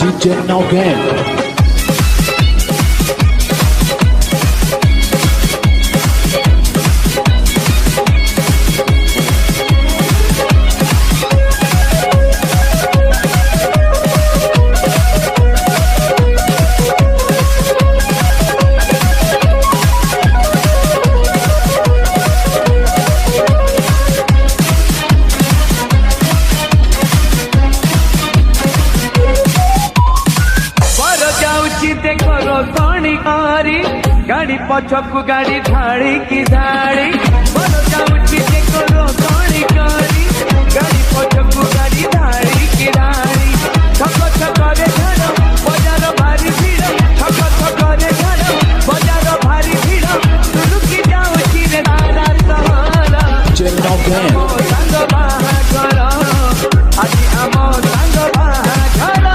DJ Nogan. गाड़ी पछकू गाड़ी धाड़ी की धाड़ी बोलो जाऊची देखो रोकणी करी गाड़ी पछकू गाड़ी धाड़ी की धाड़ी छक छक रे झाड़ बजार भारी भीड़ छक छक रे झाड़ बजार भारी भीड़ तुलुकी जाऊची रे दादा सहारा संग बाहाघर आजी आम संग बाहाघर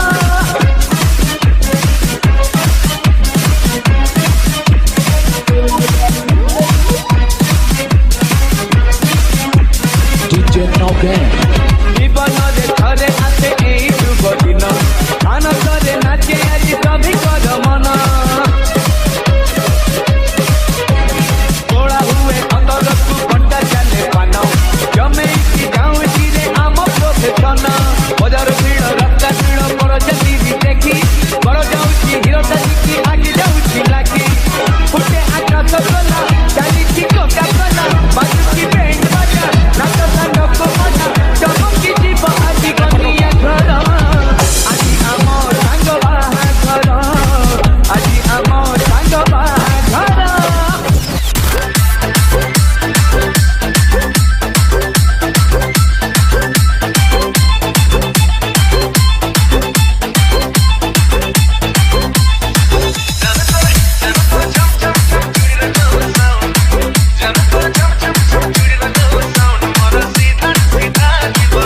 জীবନରେ ধরে আছে এই শুভ দিন আনন্দরে নাচে আজ সবই কর মন তোড়া হুয়ে অন্তরকু ঘন্টা চালে পান জমেইকি যাউছি রে আম প্রফেশন বজার ভিড় রাস্তা ভিড় বড় জাতি দেখি বড় যাউছি হিরোটা দেখি আগে যাউছি লাগি ফুটে আকাশ কলা চালিছি কোকা কলা বাজুছি ব্যান্ড বাজা নাচ সাঙ্গ কোমনা চমকি জীব আଜି গনিয়া ঘর আজি আমার সাঙ্গ বাহাঘর আজি আমার সাঙ্গ বাহাঘর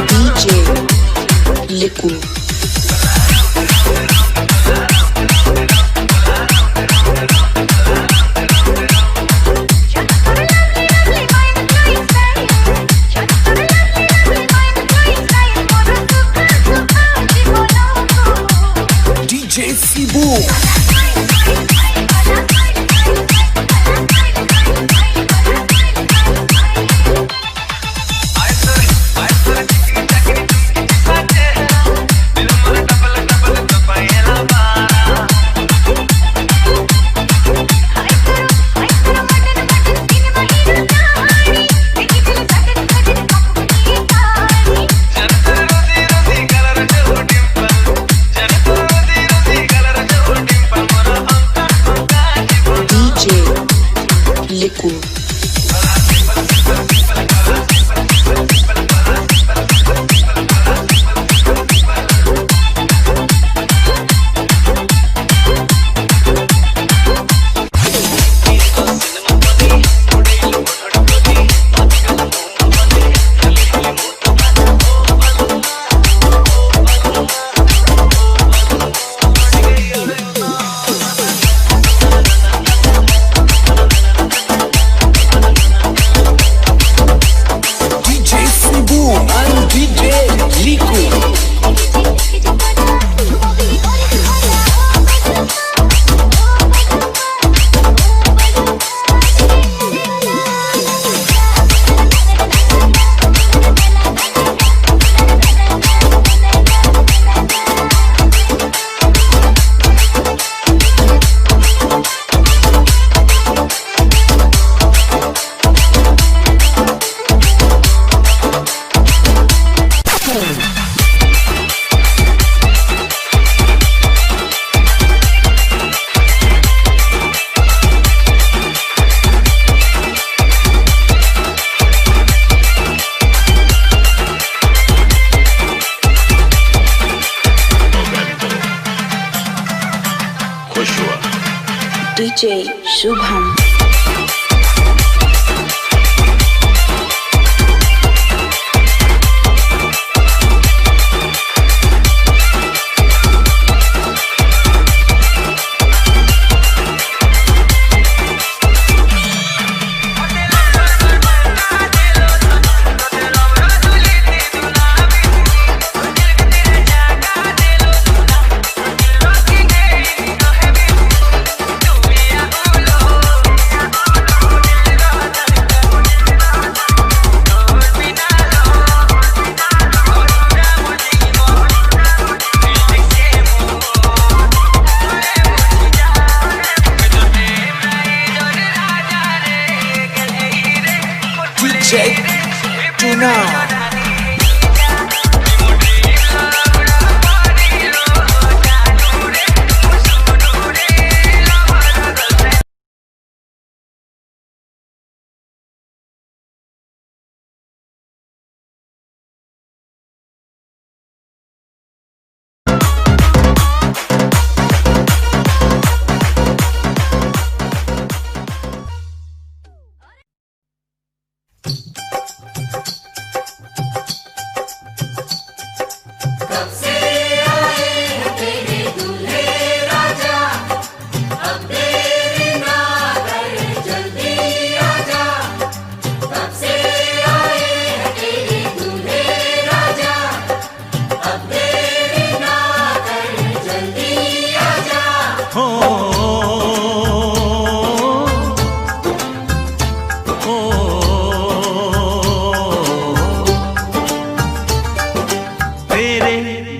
DJ Liku. DJ Sibu. DJ Liku. DJ Sibu and DJ Liku. DJ Shubham.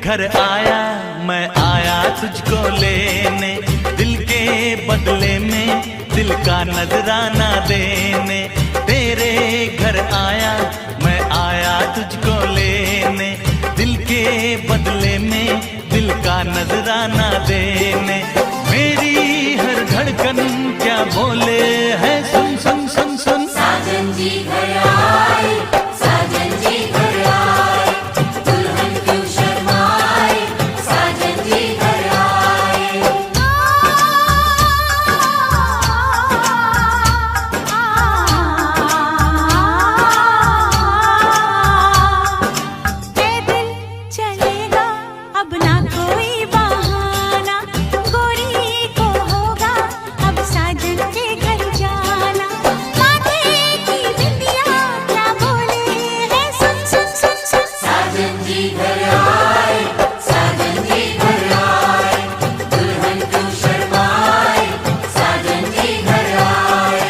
घर आया मैं आया तुझको लेने, दिल के बदले में दिल का नजराना देने। तेरे घर आया मैं आया तुझको लेने, दिल के बदले में दिल का नजराना देने। मेरी हर धड़कन क्या बोले है सुन सुन सुन सुन। साजन जी घर आए, साजन जी घर आए, दुल्हन क्यों शर्माए, साजन जी घर आए। पैदल चलेगा अब ना कोई बहाना, गोरी को होगा अब साजन के घर जाना। माथे की बिंदिया क्या बोले है सुन सुन सुन सुन। साजन जी घर आए, साजन जी घर आए, दुल्हन क्यों शर्माए, साजन जी घर आए।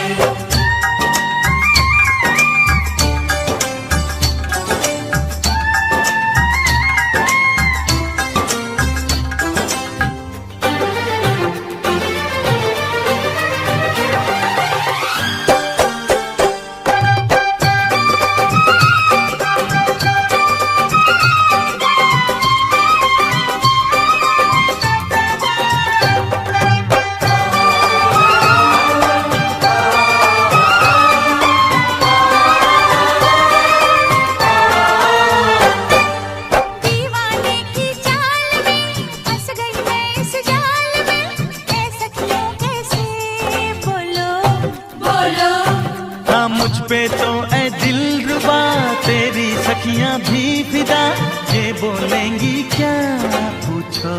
दीवाने की चाल में फंस गई मैं इस जाल में, ऐसा क्यों कैसे बोलो बोलो हाँ मुझ पे तो ऐ दिलरुबा तेरी सखियां भी फिदा, ये बोलेंगी क्या पूछो।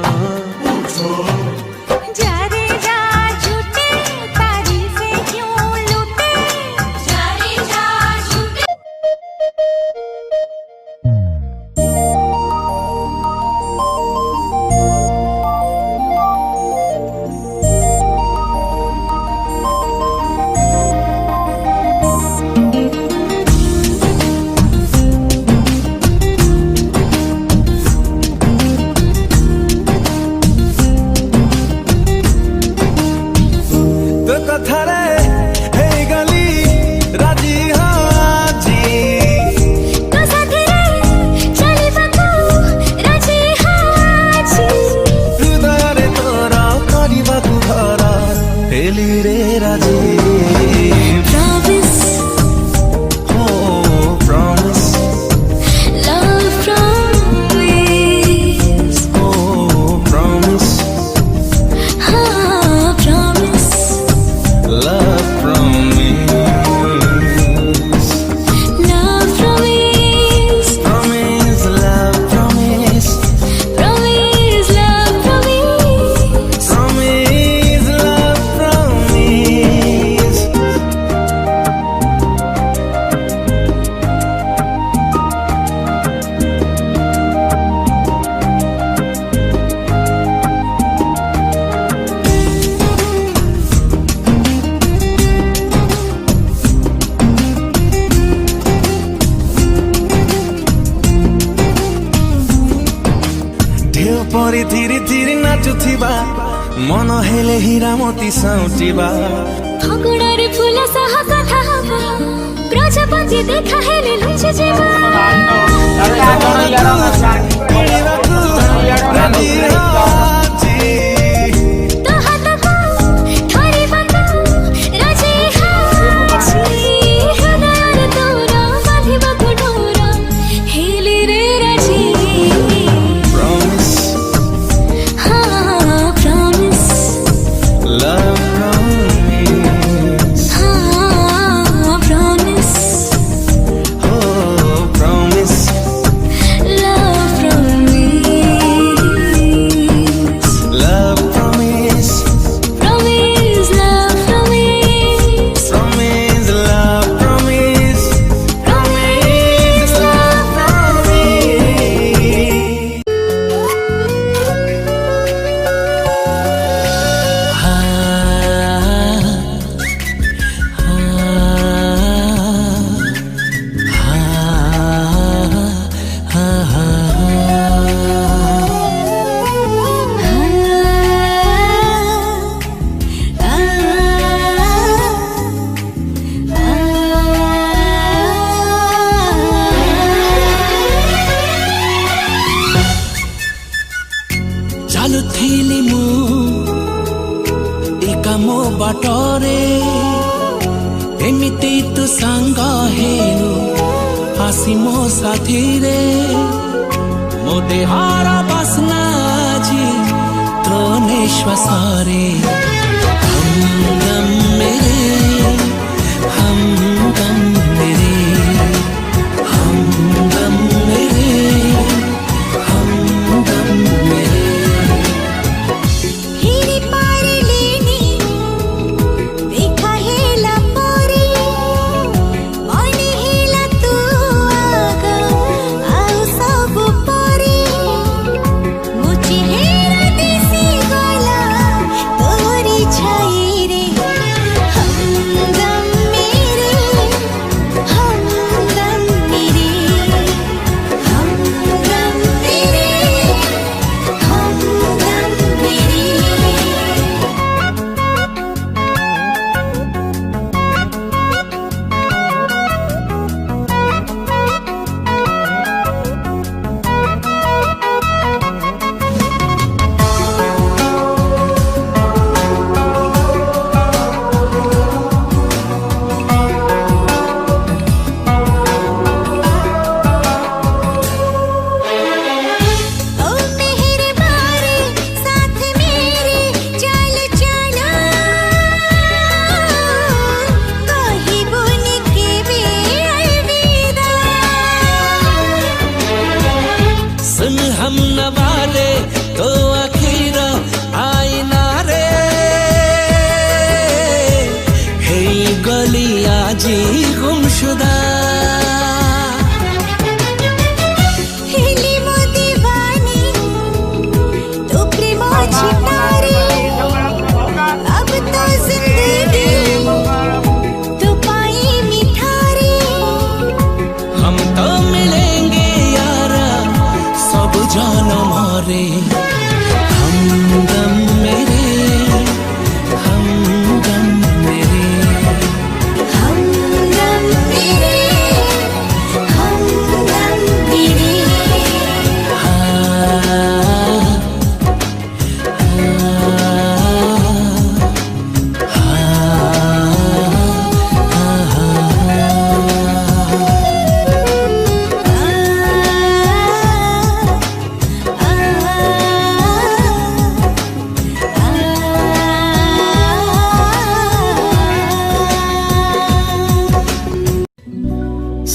जा रे जा झूठे तारीफें क्यों लूटे। जा रे जा झूठे। तो कथारे हे गली राजी हाजी, तो साथीरे चलिबाकू राजी हाजी। हृदय तोरा କରିବାକୁ ଘର ହେଲି ରେ ରାଜି। Promise, Oh promise, love promise, oh promise, हाँ promise, love promise, love promise, promise, love promise, promise, love promise. promise, love promise. ढेउ परी धीरे धीरे नाचुथिबा, मन हेले हीरा मोती साउटिबा। ଫଗୁଣରେ ଫୁଲ ସହ କଥା ହବ, ପ୍ରଜାପତି ଦେଖା ହେଲେ ଲୁଚି ଯିବା। ରାଜି ହାଜି, ତୋ ହାତକୁ ଧରିବାକୁ ରାଜି ହାଜି। ହୃଦୟରେ ତୋର ବାନ୍ଧିବାକୁ ଡୋର ହେଲି ରେ ରାଜି। promise, हाँ promise, love promise, हाँ promise, oh promise, love promise. ଥିଲି ମୁଁ ଏକା ମୋ ବାଟରେ ଏମିତି ତୁ ସାଙ୍ଗ ହେଲୁ ଆସି ମୋ ସାଥିରେ ମୋ ଦେହର ବାସ୍ନା ଆଜି ତୋ ନିଶ୍ୱାସରେ हमदम मेरे हमदम मेरे हमदम मेरे हमदम मेरे हिरी पारी लेनी देखा हेला पोरी मने हेला तू आगा आउ सब पोरी मुझे हेरा दिसी गला तोरी छाई रे हमदम मेरे हमदम मेरे हमदम मेरे हमदम मेरे ओ मेरे बारे साथ मेरे चल चलो कहीं बुन के भी अलविदा सुन हम नवाले तो आखिर आईना रे हे गली आजी गुमशुदा हिली मो दीवानी तू प्रेम छिपारे अब तो जिंदगी तू पाई मिठारे हम तो मिलेंगे यारा सब जानम रे हमदम मेरे हमदम मेरे हमदम मेरे हमदम मेरे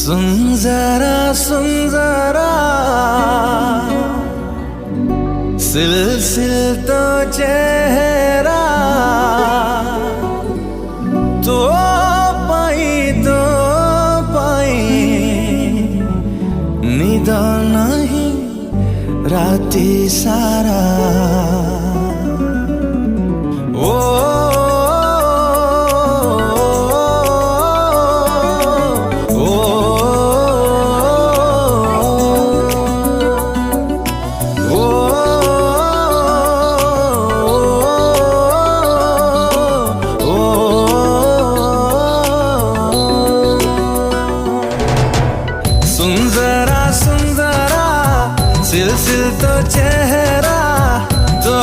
सुन जरा सिलसिल तो चेहरा तो पाई निद नहीं राति सारा ओ सुंदरा सिलसिल तो चेहरा तो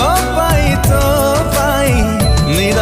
पाई निद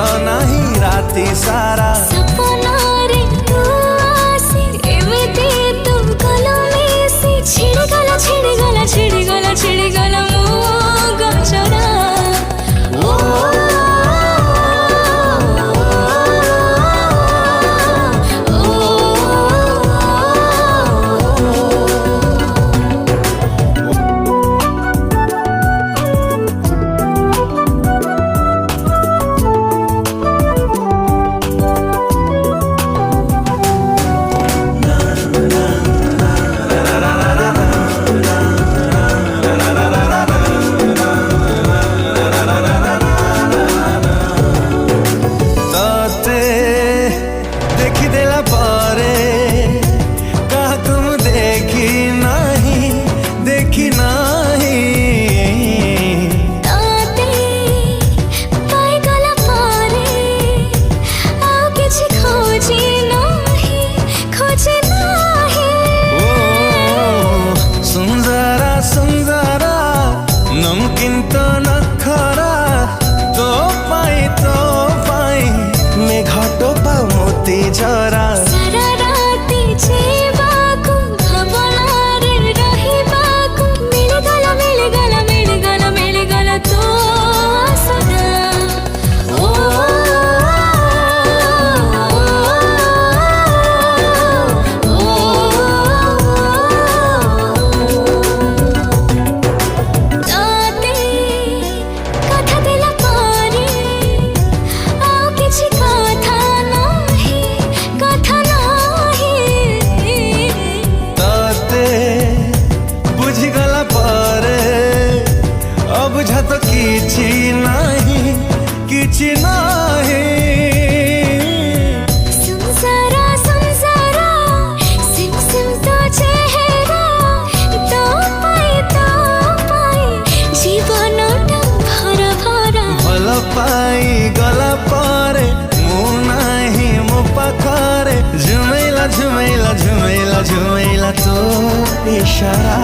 बुझा तो किछि नाही संसारा संसारा सिम सिम तो चेहरा तो पाए जीवनटा भरा भरा भल पाई गला पारे मु नाही मो पाखरे झुमेला झुमेला झुमेला झुमेला तो इशारा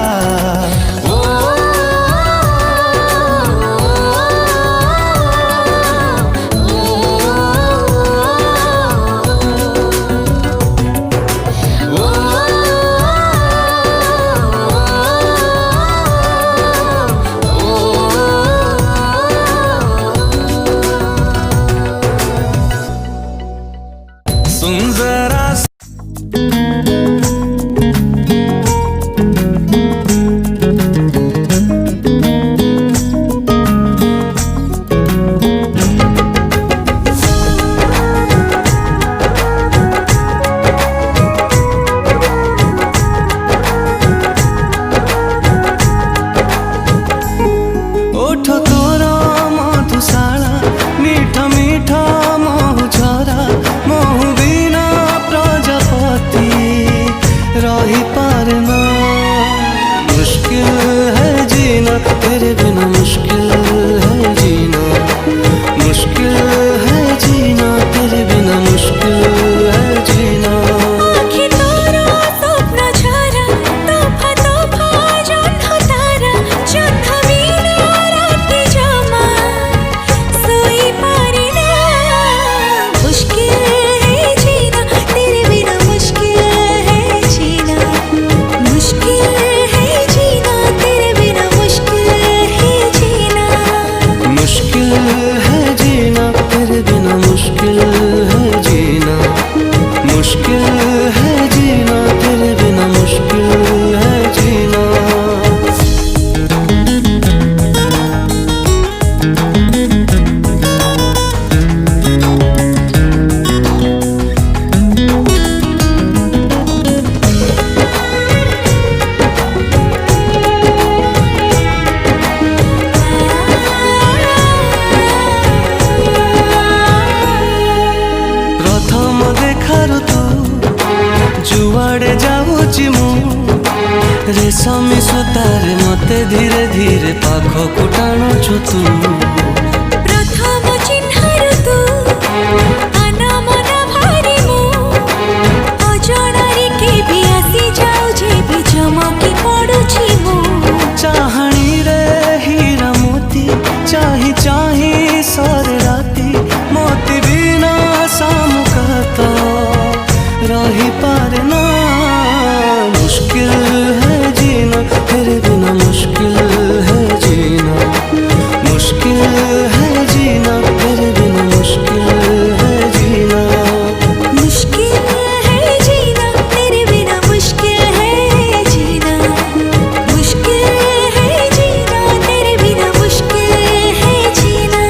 तेरे बिना मुश्किल है जीना, मुश्किल है जीना, तेरे बिना मुश्किल है जीना। आँखें तारा स्वप्न छारा तोफा तोफा जन्म तारा जन्म बिना रात जमा सोई पारे ना मुश्किल है जीना तेरे बिना मुश्किल है जीना मुश्किल है जीना तेरे बिना मुश्किल है जीना मुश्किल है जीना, तेरे बिना मुश्किल है जीना, मुश्किल है जीना, तेरे बिना मुश्किल है जीना। प्रथम देखारु तू जुआड़े जाऊची मु रेशमी सूतारे मते धीरे धीरे पाखकु टाणुछु तू। प्रथम चिन्हरु तू अनामना भारी मु अजणारे के भी आसी जाऊ जे भी चमकी पड़ुछि मु चाहणी रे हीरा मोती चाही चाही सारे राती मोती बिना सामुका तो रही पारे ना मुश्किल है जीना तेरे बिना मुश्किल है जीना मुश्किल है जीना तेरे बिना मुश्किल है जीना मुश्किल है जीना तेरे बिना मुश्किल है जीना मुश्किल है जीना तेरे बिना मुश्किल है जीना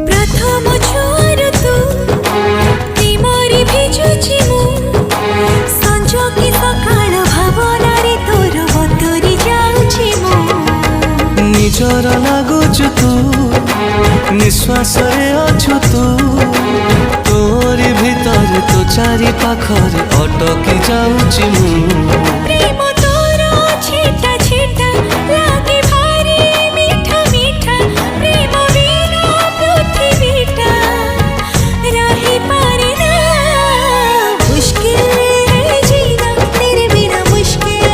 प्रथम छुआर तू प्रेमरे भिजुछि मु संज कि सकाळ भावनारे तोर बतुरी जाउछि मु निजर लागुछु तू निश्वास रे अछु तू तोरी भीतर तो चारि पाखरे अटकी जाउछि मु प्रेम तोर छेटा छेटा लागे भारी मीठा मीठा प्रेम बिना पृथ्वीटा रही पारे ना मुश्किल है जीना तेरे बिना मुश्किल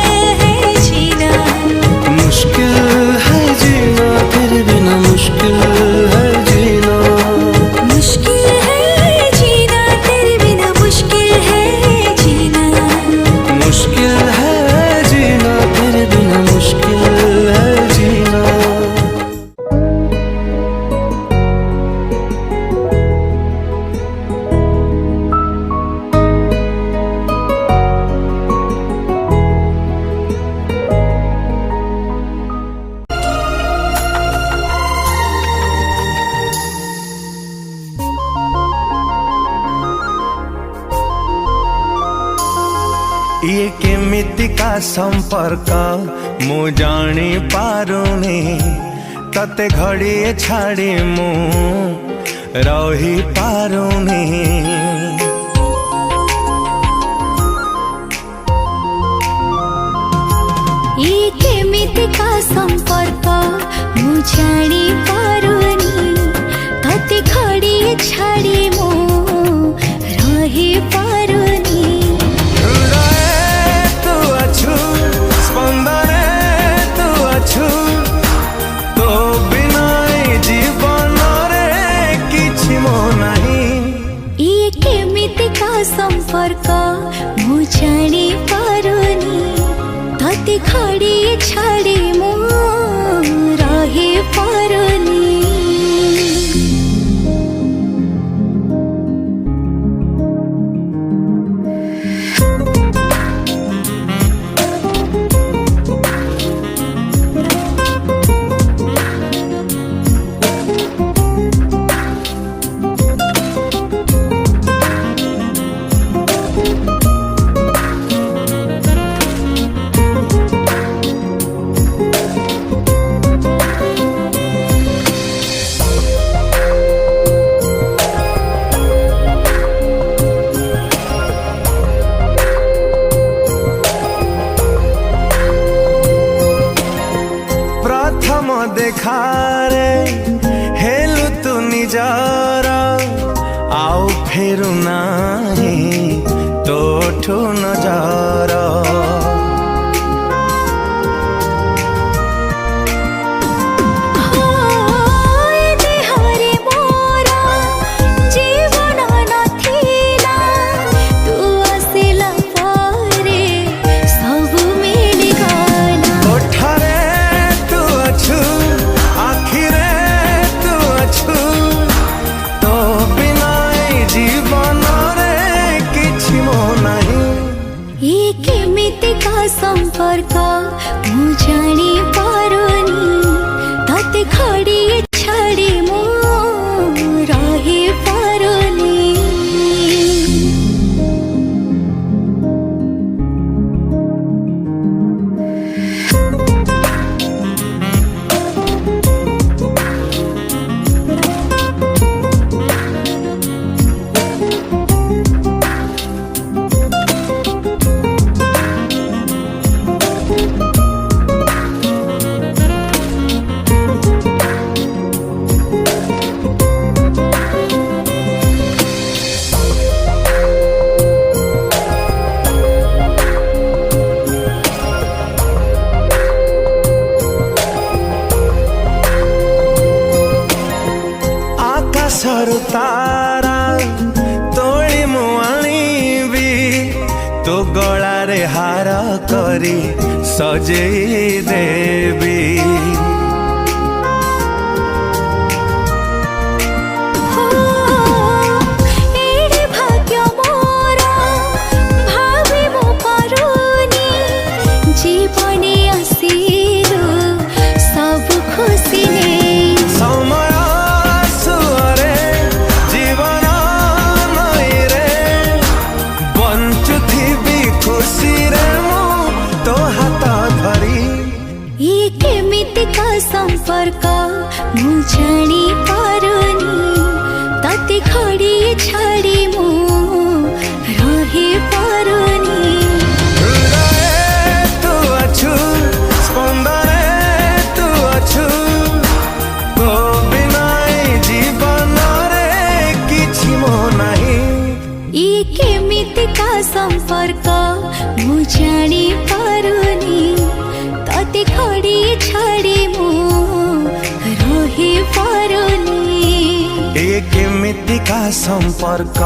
है जीना मुश्किल है जीना तेरे बिना मुश्किल है जीना मुश्किल है जीना तेरे बिना मुश्किल है जीना ये केमितिका संपर्क मु जानी पारुनी तते घड़िए छाड़ी मु रही पारुनी ये केमितिका संपर्क मु जानी पारुनी तते घड़िए छाड़ी मु रही पारुनी तू अछु स्पंदने तू अछु तो बिना जीवन रे किछि मो नहीं ये केमितिका संपर्क मु जानी पारुनी तते घड़िए छाड़ी मु रही पारुनी देखारे हेलु तू निजार आउ फेरु नाही तोठु नजार संपर्क मु जानी पारुनी तते घड़िए छाड़ी मु रही पारुनी तारा तोड़ी मु आनीबी तो गलारे हार करी सजेई देवी संपर्क मु जानी पारुनी तते घड़िए छाड़ी मु रही पारुनी तू अछु स्पंदने तू अछु तो बिना जीवन रे किछि मो नहीं ये केमितिका संपर्क मु जानी पारुनी तते घड़िए छाड़ी मु रही पारुनी ये केमितिका संपर्क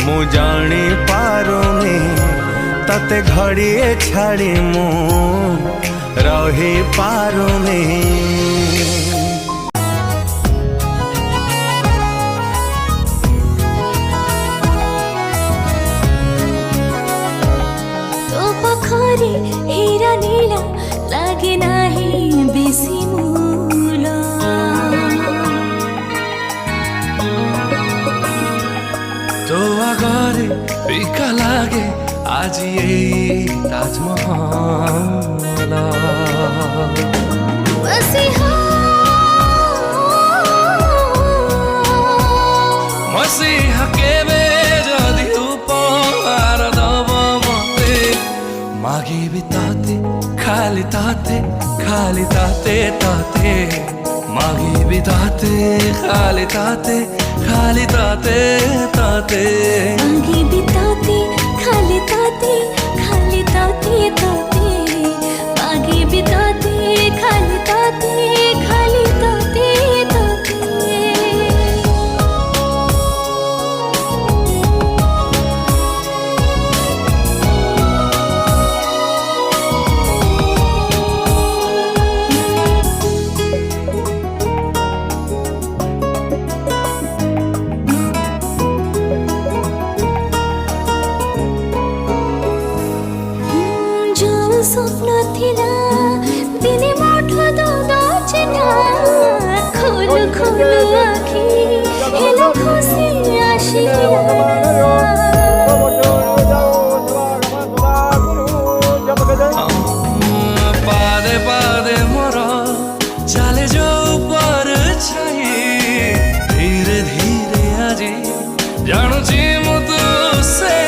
मु जानी पारुनी तते घड़िए छाड़ी मु रही पारुनी तो पखरे हीरा नीला लागे नाही बेसी मूल तो आगरे फिका लागे आज ये ताजमहल मसीहा केबे जदि उपहार दब मते मागी भी ताते खाली ताते खाली ताते ताते मागी भी ताते खाली ताते खाली ताते ताते मागी भी ताते खाली ताते खाली ताते ताते मागी भी ताते खाली ताते खाली ताते ताते स्वप्न थिला दिने मोठो दौदा चिना खोलु खोलु आखी हेलो खुशी आशिया पादे पादे मोरा चाले जो ऊपर छाई धीरे धीरे आजी जानुची मु तुसे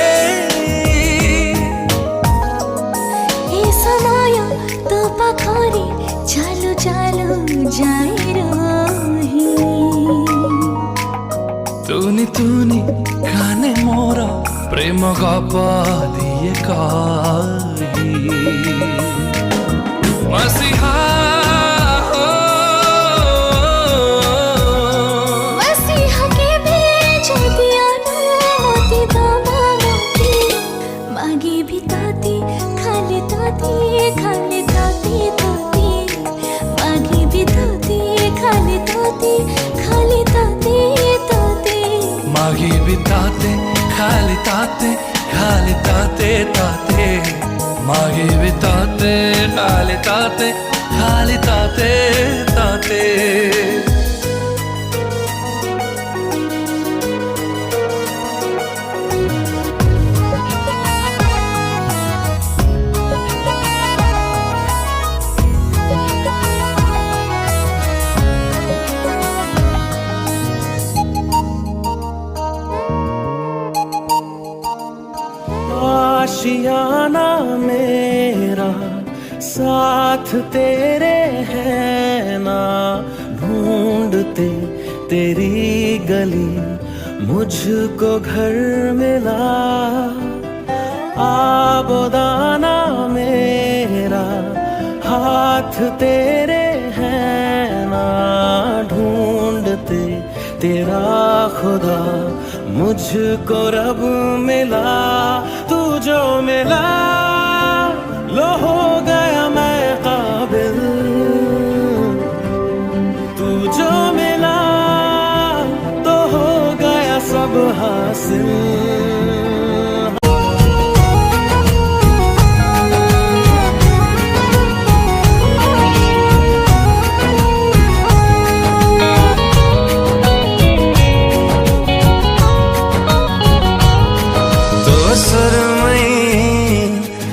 चालू चालू जाए रही तूनी तूनी खाने मोरा प्रेम गप दिए कही मसीहा मसीहा के बेच दिया ना मोती बाबा मोती मागी भी ताती खाली ताती खाली ताती ताती मागी भी ताती खाली ताती खाली ताती ताती मागी भी ताते खाली ताते खाली ताते ताते मागी भी ताते खाली ताते खाली ताते ताते आशियाना मेरा साथ तेरे है ना ढूंढते तेरी गली मुझको घर मिला आबोदाना मेरा हाथ तेरे है ना ढूंढते तेरा खुदा मुझको रब मिला तू जो मिला लो हो गया मैं काबिल तू जो मिला तो हो गया सब हासिल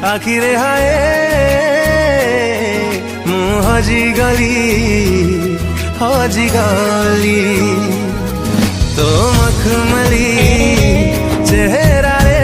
आखिर हाय मुँह हजी गली तो मखमली चेहरा रे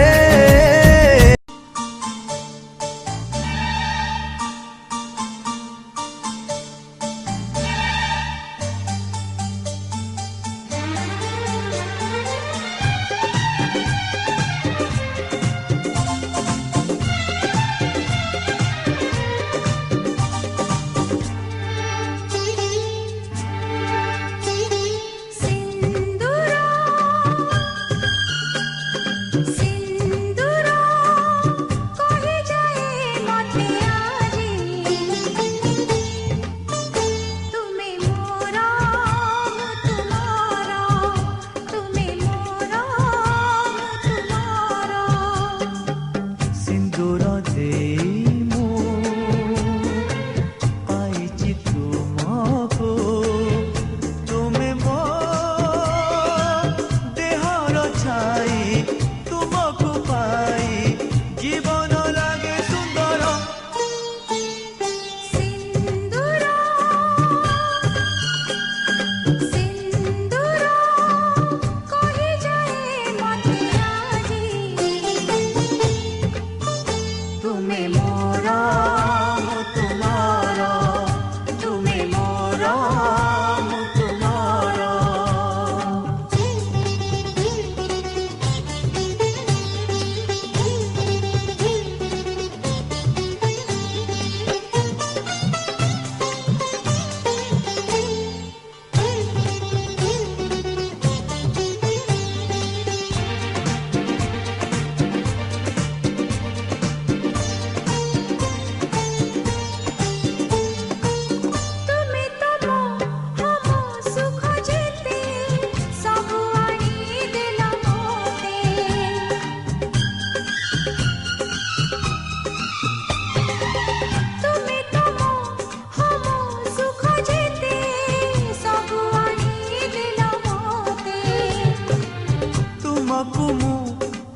तुमको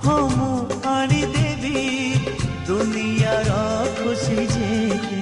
हम आनी देवी दुनिया रा खुशी जेके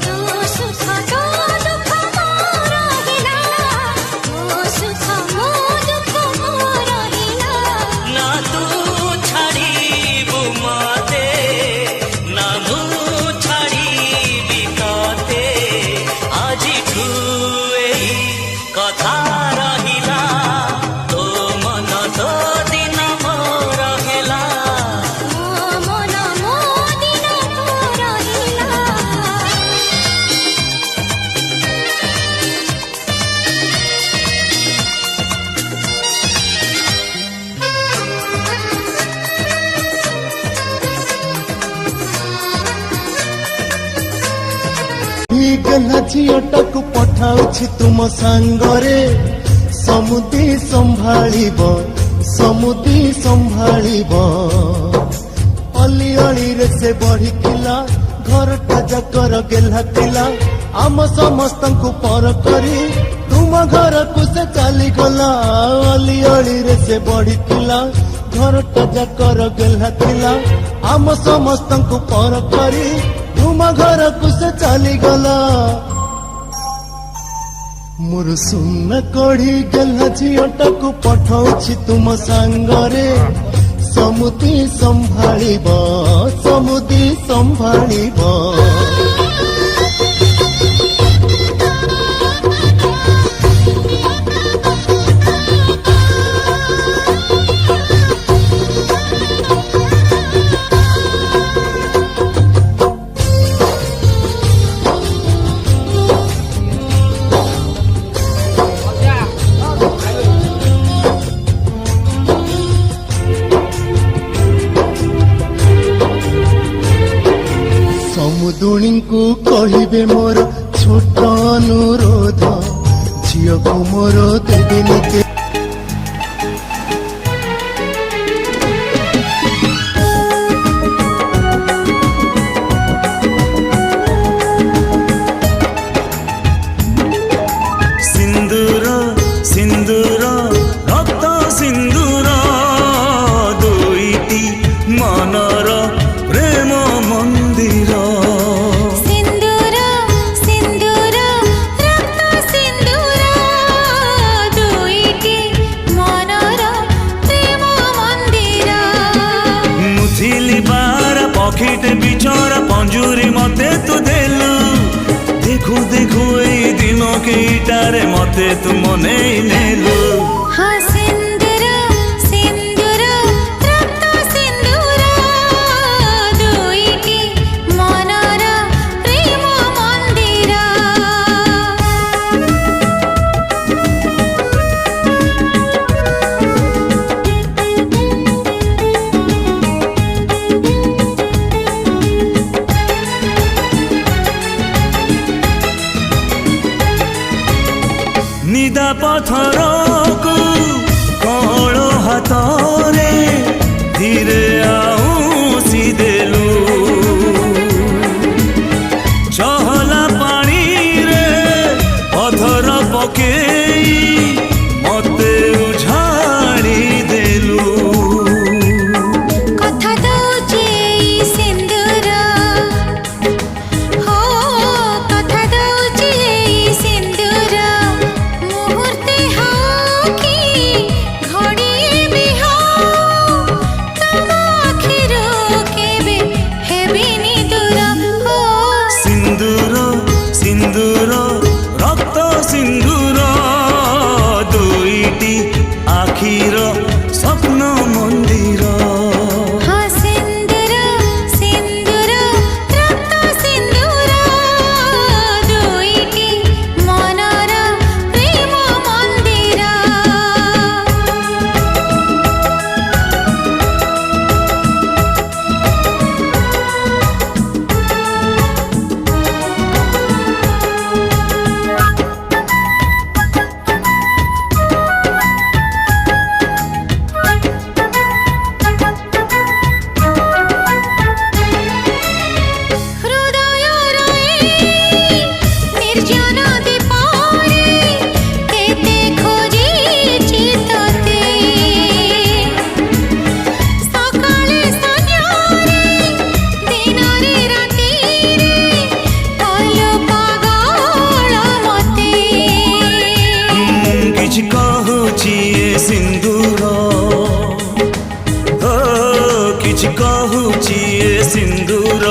तू गेला झीटाକୁ ପଠାଉଛି ତୁମ ସାଙ୍ଗରେ ସମୁଦି ସମ୍ଭାଳିବ ଅଲି ଅଳିରେ ସେ ବଢିଥିଲା ଘରଟା ଯାକର ଗେହ୍ଲା ଥିଲା ଆମ ସମସ୍ତଙ୍କୁ ପର କରି ତୁମ ଘରକୁ ସେ ଚାଲିଗଲା ଅଲି ଅଳିରେ ସେ ବଢିଥିଲା ଘରଟା ଯାକର ଗେହ୍ଲା ଥିଲା ଆମ ସମସ୍ତଙ୍କୁ ପର କରି ତୁମ ଘରକୁ ସେ ଚାଲିଗଲା ମୋର ସୁନା କଢି ଗେହ୍ଲା ଝିଅଟାକୁ ପଠାଉଛି ତୁମ ସାଙ୍ଗରେ ସମୁଦି ସମ୍ଭାଳିବ ସମୁଦୁଣୀଙ୍କୁ କହିବେ ମୋର ଛୋଟ ଅନୁରୋଧ ଝିଅକୁ ମୋର ଦେବିନି ସିନ୍ଦୁର ସିନ୍ଦୁର ରକ୍ତ ସିନ୍ଦୁର ଦୁଇଟି ମନର ପ୍ରେମ ମନ୍ଦିର सिंदूर सिंदूर रक्त सिंदूर दुईटी मनर प्रेम मंदिर मुथिली बार पखीटे बिचर पंजुरी मते तू देलु देखु देखु एई दिन केइटारे मते तू मने नेलु हाँ सिंदूर सिंदूर रक्त सिंदूर दुईटी मनर प्रेम मंदिर निदा पथरको कळो हातरे धीरे आउसी देलु चहला पानी रे पथर पकेई मते उझाड़ी देलु कथा दौचे सिंदूर हो कथा दौचे सिंदूर मुहूर्ते हो कि घड़िए भी हो तुम आखिरो केबे हेबिनी दूर हो सिंदूर सिंदूर रक्त सिंदूर दुईटी आखिर स्वप्न मंदिर हाँ सिंदूर सिंदूर रक्त सिंदूर दुईटी मनर प्रेम मंदिर हृदय निर्जन दीपारे केते खोजिछि तते सकाळे संध्यारे दिनरे रातिरे कलो पागल मते किछ कहूची ए सिंदूर हो किछ कहूची ए सिंदूर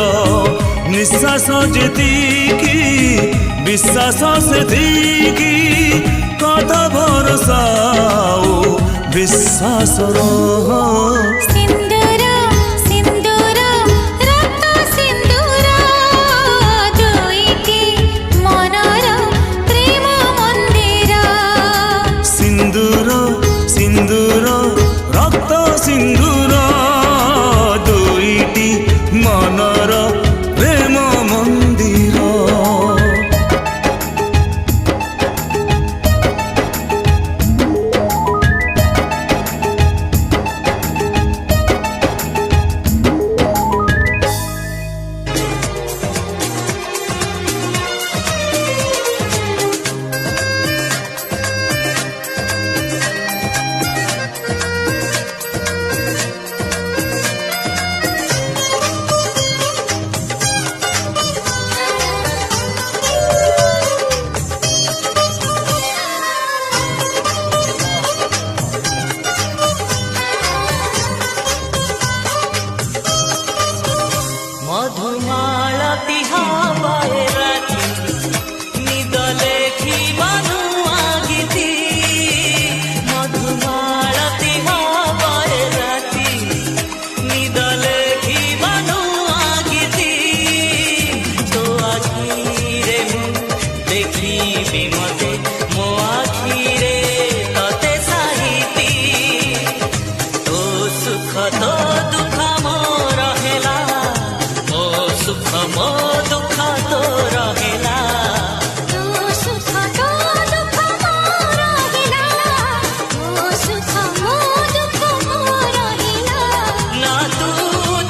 निश्वास जेतिकी विश्वास सेतिकी कथा भरोसा ओ विश्वास सिंदूर सिंदूर रक्त सिंदूर दुईटी मनर प्रेम मंदिर सिंदूर सिंदूर रक्त सिंदूर दुईटी मनर प्रेम मंदिर ବିମତେ ମୋ ଆଖିରେ ତତେ ସାହିତି ତୋ ସୁଖ ତୋ ଦୁଃଖ ମୋର ହେଲା ମୋ ସୁଖ ମୋ ଦୁଃଖ ତୋର ହେଲା ତୋ ସୁଖ ତୋ ଦୁଃଖ ମୋର ହେଲା ମୋ ସୁଖ ମୋ ଦୁଃଖ ମୋର ହେଲା ନା ତୁ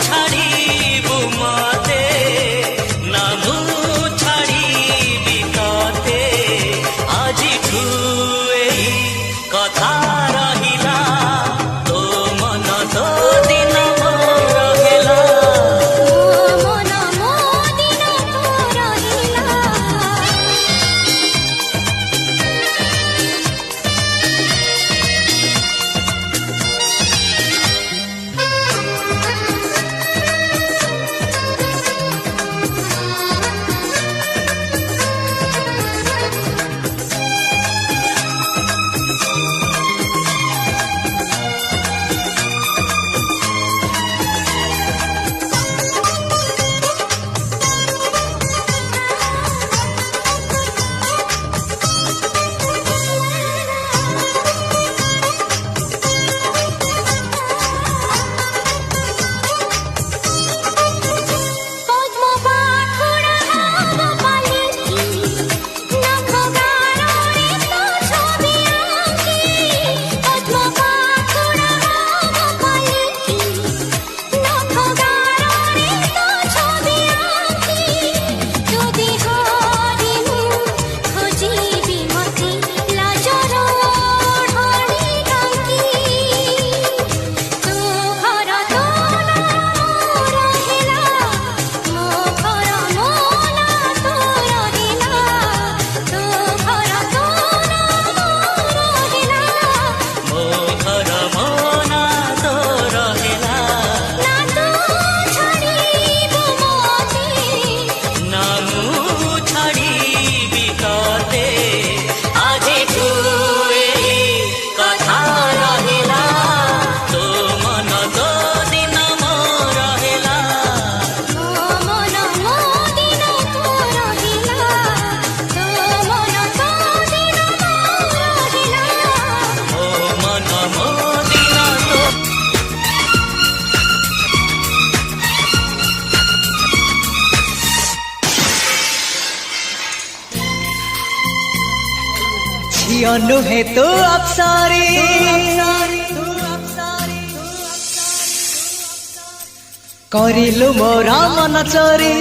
ଛାଡ଼ିବୁ ମତେ ନା ମୁଁ ଛାଡ଼ିବି ତତେ ଆଜିଠୁ ଏଇ କଥା ରହିଲା ତୋ ମନ ତୋ ଦିନ ମୋର ହେଲା ମୋ ମନ ମୋ ଦିନ ମୋର ହେଲା ପଦ୍ମ ପାଖୁଡ଼ା ହବ ପାଲିଙ୍କି ନଖ ଗାରରେ ତୋ ଛବି ଆଙ୍କି ପଦ୍ମ ପାଖୁଡ଼ା ହବ ପାଲିଙ୍କି ନଖ ଗାରରେ ତୋ ଛବି ଆଙ୍କି ଯଦି ହରି ମୁଁ ଖୋଜିବି ମତେ ଲାଜର ଓଢ଼ଣି ଢାଙ୍କି ତୋ ଘର ତୋ ନାମ ରହିଲା ମୋ ଘର ମୋ ନା ତୋ ରହିଲା ତୋ ଘର ତୋ ନାମ ରହିଲା ମୋ ଘର ମୋ ନା ତୋର ହେଲା ନା ତୁ ଛାଡ଼ିବୁ ମତେ ନା ମୁଁ ଛାଡ଼ିବି ତତେ ଆଜିଠୁ ଏଇ କଥା ରହିଲା ତୋ ମନ ତୋ ଦିନ ମୋର ହେଲା ମୋ ମନ ମୋ ଦିନ ତୋର ହେଲା ତୋ ମନ ତୋ ଦିନ ମୋର ହେଲା ମୋ ମନ ମୋ ଦିନ ତୋ ଝିଅ ନୁହେଁ ତୁ ଅପ୍ସରୀ କରିଲୁ ମୋର ମନ ଚୋରି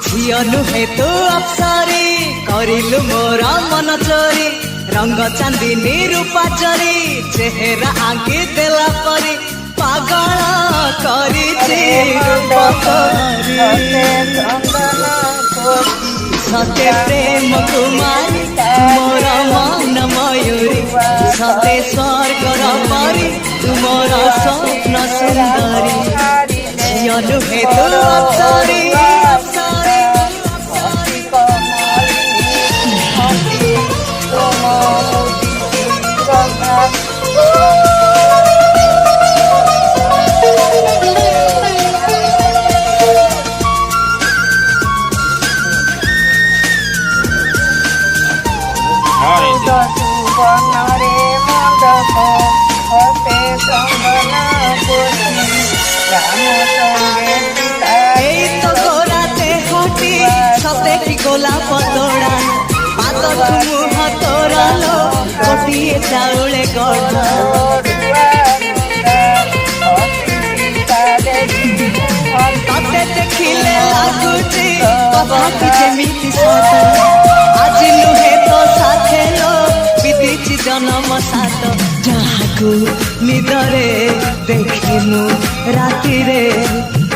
ଝିଅ ନୁହେଁ ତୁ ଅପ୍ସରୀ କରିଲୁ ମୋର ମନ ଚୋରି ରଙ୍ଗ ଚାନ୍ଦିନୀ ରୂପା ଚୋରି ଚେହେରା ଆଙ୍କି ଦେଲା ପରି ପାଗଳ କରିଛି ରୂପ କରି ସତେ ପ୍ରେମ କୁମାରୀ ମୋର ମନ ମୟୂରୀ ସତେ ସ୍ୱର୍ଗର ପରି ତୁମର ସ୍ୱପ୍ନ ସୁନ୍ଦରୀ ଝିଅ ନୁହେଁ ତୁ ଅପ୍ସରୀ এই তো গোরাতে হটি সতে কি গোলাপ তোড়া পাতঠু মুহ তোরালো গোটিয়ে চাউলে গড়া ততে দেখিলে লাগুচি কথা কি যেমিতি সত আজি নুহে তো সাথে লো বিদিছি জনম সাত যাহাকু নিদরে দেখিনু রাতিরে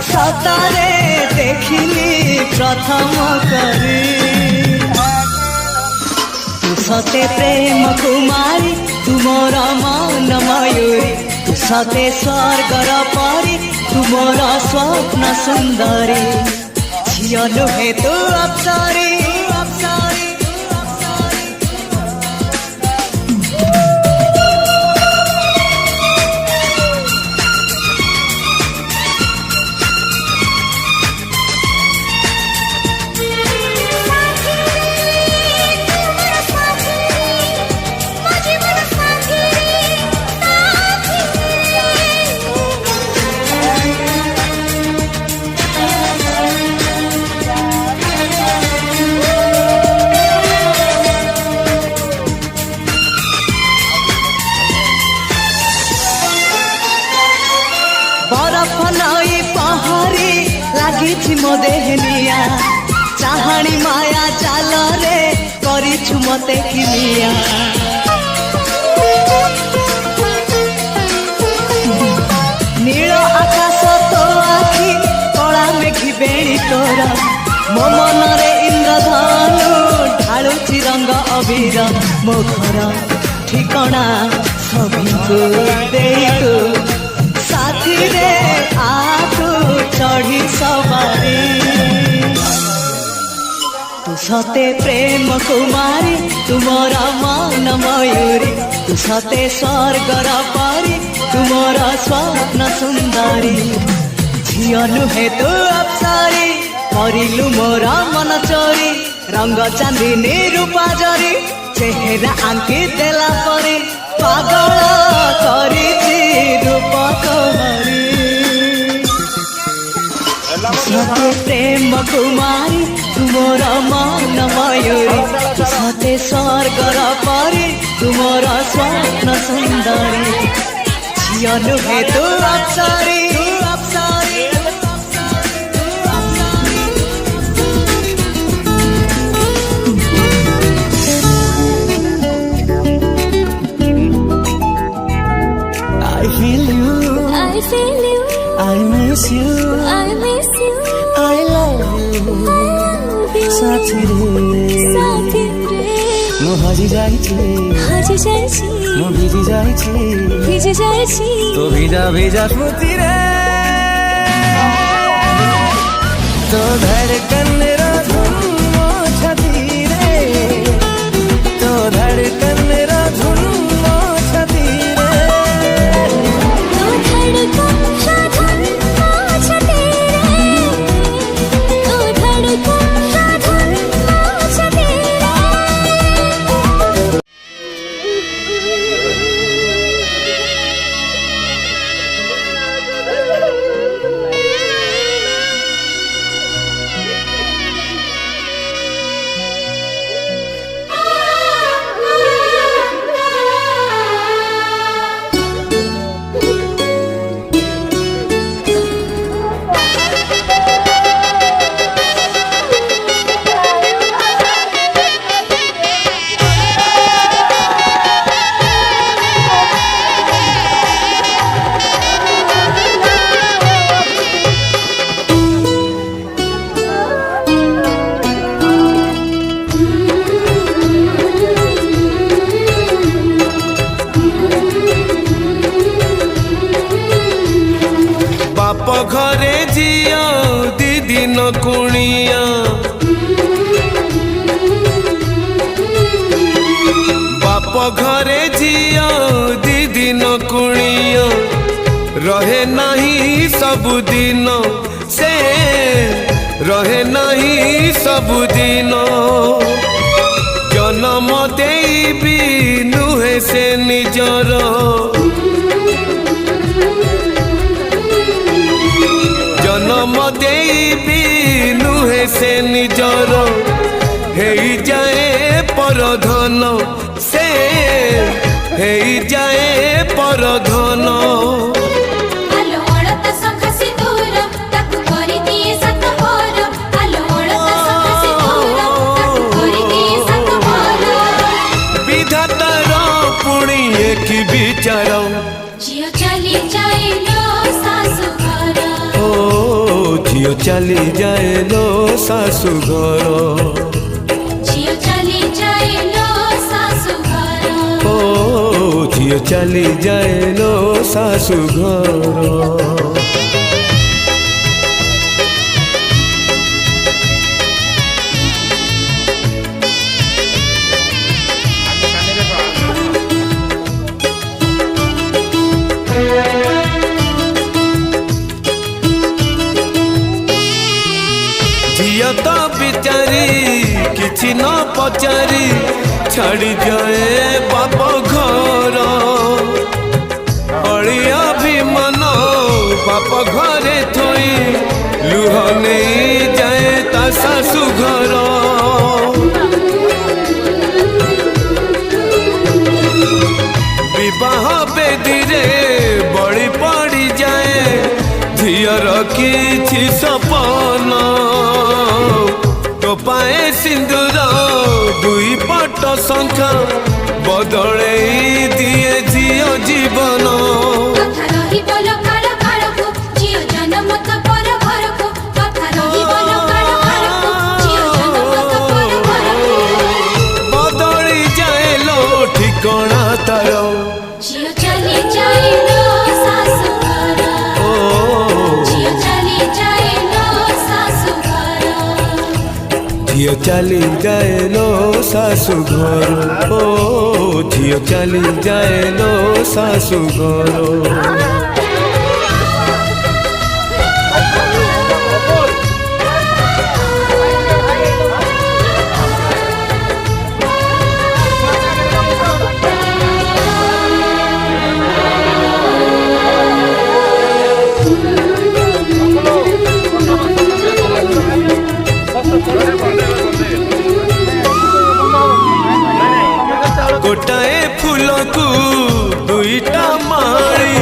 সতারে দেখিলি প্রথম করে तू सते प्रेम कुमारी तुमर मन मयूरी तू सते स्वर्गर परी तुमर स्वप्न सुंदरी झियो नुहे तू अप्सरी अप्सरी बरफ नई पहरी लगी मो देहनिया चाहाणी माया जाल रे करिछु मते किमिया नील आकाश तो आखि कला मेघी बेणी तोर मो मन रे इंद्रधनु ढालुची रंग अबीर मो घर ठिकଣା सबको देतु साथी रे आतु चढ़ी सवारी तू सते प्रेम कुमारी तुमर मन मयूरी तू सते स्वर्गर परी तुमर स्वप्न सुंदरी झियो नुहे तू अप्सरी करिलु मोर मन चोरी रंग चांदनी रूपा जरी चेहरा आंकी देला परी पागल करिछि रूप तोहरी सते प्रेम कुमारी तुमर मन मयूरी तू सते स्वर्गर परी तुमर स्वप्न सुंदरी झियो नुहे तू अप्सरी अप्सरी I feel you, I feel you, I miss you, I miss you, I love you, I love you. साथी रे साथी रे मो हजी जाइछि हजी जाइछि मो भिजी जाइछि भिजी जाइछि तो भिजा भिजा स्मृति रे तो धड़कन रा धुन मो छाती रे तो धड़कन रा धुन मो छाती रे तो धड़कन धड़कन नाच तेरे तो धड़कन धड़कन नाच तेरे बाप घरे जिया दी दिन कुणिया बाप घरे जिया दी दिन कुणिया रहे नहीं सबुदिन से रहे नहीं सबुदिन जन्म देबी नुहे से निजर जन्म देबी नुहे से निजर हेई जाए परधन से हेई जाए परधन आलो ओळत सख सिंदूर ताकू करी दिए सत मोर आलो ओळत सख सिंदूर ताकू करी दिए सत मोर विधातार पुणी एक विचार झियो चली जाइलो सासु घर ओ झियो चली जाए लो सासु घर झियो चली जाइलो झियो चली जाए लो सासु घर। झियो तो बिचारी किछि न पचारी छाड़ी जाए बाप घर। अड़िया भी मन बाप घरे थोई लुह नहीं जाए ता सासु घर। विवाह बेदी रे बड़ी पड़ी जाए झियर किछि सपन। टोपाए सिंदूर दुई पट शंखा बदले दिए झियो जीवन। କଥା ରହିବଲ କାଳ କାଳକୁ ଝିଅ ଜନ୍ମ ତ ପର ଘରକୁ। କଥା ରହିବଲ କାଳ କାଳକୁ ଝିଅ ଜନ୍ମ ତ ପର ଘରକୁ। ବଦଳି ଯାଏ लो ଠିକଣା ତାର। ଝିଅ ଚାଲି ଯାଇଲ ଶାଶୁ ଘର। ଝିଅ ଚାଲି ଯାଇଲ ଶାଶୁ ଘର। झियो चली जाए लो सासु घर। ओ झियो चली जाए लो सासु घर। गोटाए फूल को दुईटा माड़ी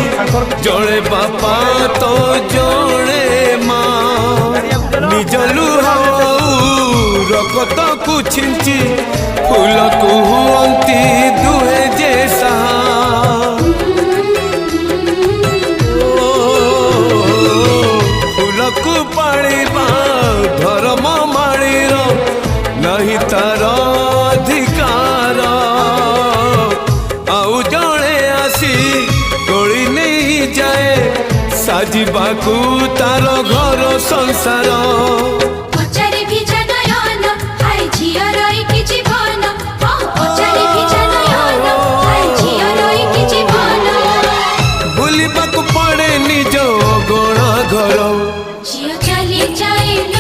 जड़े बापा तो जड़े माँ। निज लुहा रकत को छिंची फूल को अंती दुहे जैसा। फूल को पाड़ीबा धर्म माड़ीर नहीं तार अधिकार। आउ जड़े आसी तोड़ी नहीं जाए साजिबाकू तार घर संसार। ପଚାରି ବି ଜନୟନ ହାय ଝିଅ ରହିକି ଜୀବନ। ପଚାରି ବି ଜନୟନ ହାୟ ଝିଅ ରହିକି ଜୀବନ। ବୁଲିବାକୁ ପଡ଼େ ନିଜ ଗଣା ଘର। ଝିଅ ଚାଲି ଯାଇଲ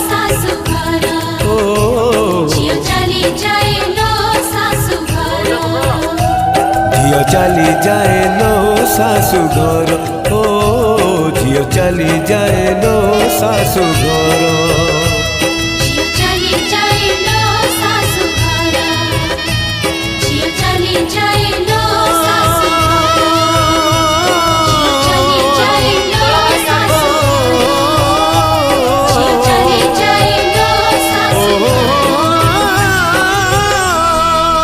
ଶାଶୁ ଘର। ଓ ଝିଅ ଚାଲି ଯାଇଲ ଶାଶୁ ଘର। ଝିଅ ଚାଲି ଯାଏ लो सासु घर। ओ झियो चली जाए लो सासु घर। ଝିଅ ଚାଲି ଯାଇଲ ଶାଶୁ ଘର। ଝିଅ ଚାଲି ଯାଇ